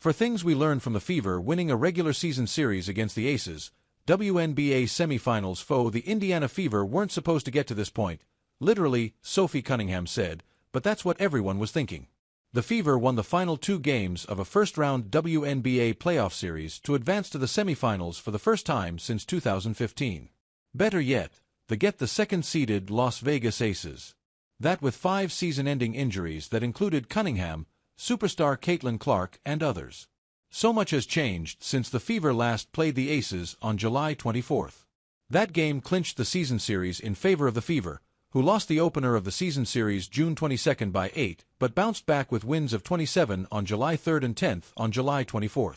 For things we learned from the Fever winning a regular season series against the Aces, WNBA semifinals foe the Indiana Fever weren't supposed to get to this point. Literally, Sophie Cunningham said, but that's what everyone was thinking. The Fever won the final 2 games of a first-round WNBA playoff series to advance to the semifinals for the first time since 2015. Better yet, they get the second-seeded Las Vegas Aces. That with 5 season-ending injuries that included Cunningham, superstar Caitlin Clark, and others. So much has changed since the Fever last played the Aces on July 24th. That game clinched the season series in favor of the Fever, who lost the opener of the season series June 22 by 8, but bounced back with wins of 27 on July 3 and 10 on July 24.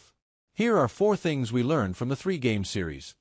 Here are 4 things we learned from the 3-game series.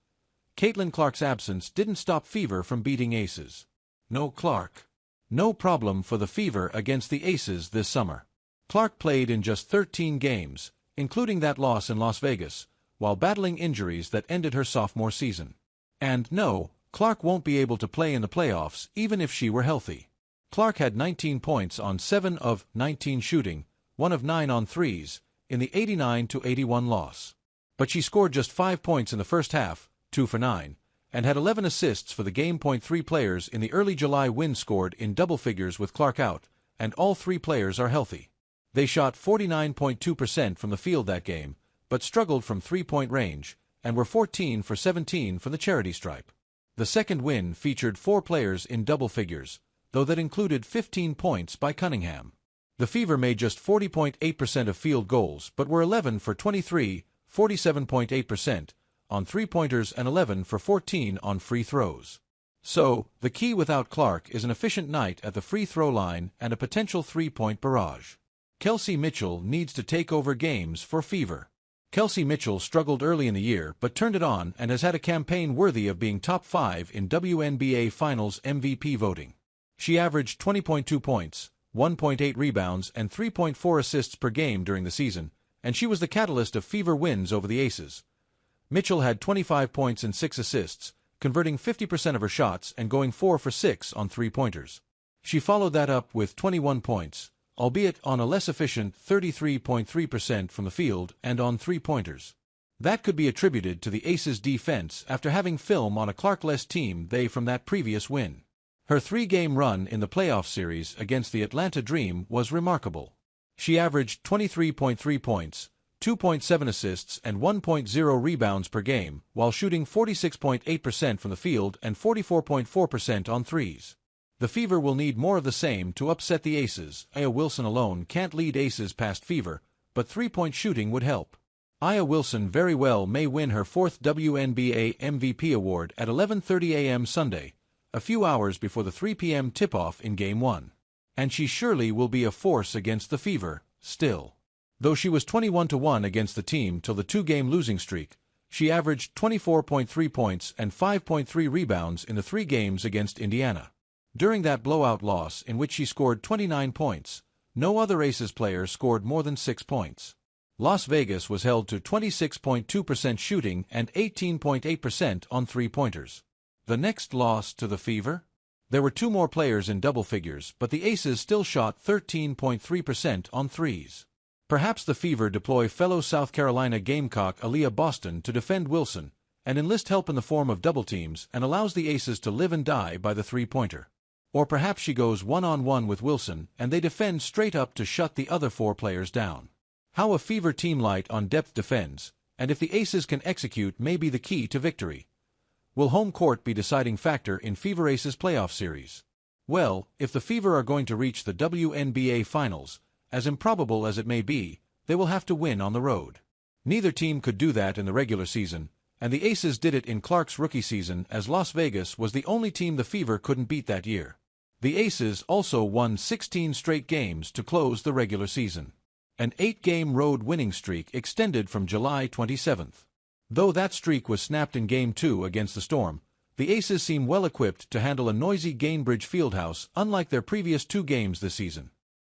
Caitlin Clark's absence didn't stop Fever from beating Aces. No Clark. No problem for the Fever against the Aces this summer. Clark played in just 13 games, including that loss in Las Vegas, while battling injuries that ended her sophomore season. And no, Clark won't be able to play in the playoffs even if she were healthy. Clark had 19 points on 7 of 19 shooting, 1 of 9 on threes, in the 89-81 loss. But she scored just 5 points in the first half, 2 for 9, and had 11 assists for the game. 3 players in the early July win scored in double figures with Clark out, and all 3 players are healthy. They shot 49.2% from the field that game, but struggled from 3-point range, and were 14 for 17 from the charity stripe. The second win featured 4 players in double figures, though that included 15 points by Cunningham. The Fever made just 40.8% of field goals but were 11 for 23, 47.8%, on 3-pointers and 11 for 14 on free throws. So, the key without Clark is an efficient night at the free throw line and a potential 3-point barrage. Kelsey Mitchell needs to take over games for Fever. Kelsey Mitchell struggled early in the year but turned it on and has had a campaign worthy of being top 5 in WNBA Finals MVP voting. She averaged 20.2 points, 1.8 rebounds and 3.4 assists per game during the season, and she was the catalyst of Fever wins over the Aces. Mitchell had 25 points and 6 assists, converting 50% of her shots and going 4 for 6 on 3-pointers. She followed that up with 21 points, albeit on a less efficient 33.3% from the field and on 3-pointers. That could be attributed to the Aces' defense after having film on a Clark-less team from that previous win. Her 3-game run in the playoff series against the Atlanta Dream was remarkable. She averaged 23.3 points, 2.7 assists and 1.0 rebounds per game, while shooting 46.8% from the field and 44.4% on threes. The Fever will need more of the same to upset the Aces. Aya Wilson alone can't lead Aces past Fever, but 3-point shooting would help. Aya Wilson very well may win her 4th WNBA MVP award at 11:30 a.m. Sunday, a few hours before the 3 p.m. tip-off in Game 1. And she surely will be a force against the Fever, still. Though she was 21-1 against the team till the 2-game losing streak, she averaged 24.3 points and 5.3 rebounds in the 3 games against Indiana. During that blowout loss in which she scored 29 points, no other Aces player scored more than 6 points. Las Vegas was held to 26.2% shooting and 18.8% on 3-pointers. The next loss to the Fever? There were 2 more players in double figures, but the Aces still shot 13.3% on threes. Perhaps the Fever deploy fellow South Carolina Gamecock Aaliyah Boston to defend Wilson, and enlist help in the form of double teams and allows the Aces to live and die by the 3-pointer. Or perhaps she goes one-on-one with Wilson and they defend straight up to shut the other 4 players down. How a Fever team light on depth defends, and if the Aces can execute, may be the key to victory. Will home court be deciding factor in Fever Aces playoff series? Well, if the Fever are going to reach the WNBA Finals, as improbable as it may be, they will have to win on the road. Neither team could do that in the regular season, and the Aces did it in Clark's rookie season as Las Vegas was the only team the Fever couldn't beat that year. The Aces also won 16 straight games to close the regular season. An 8-game road winning streak extended from July 27th. Though that streak was snapped in Game 2 against the Storm, the Aces seem well equipped to handle a noisy Gainbridge Fieldhouse unlike their previous 2 games this season.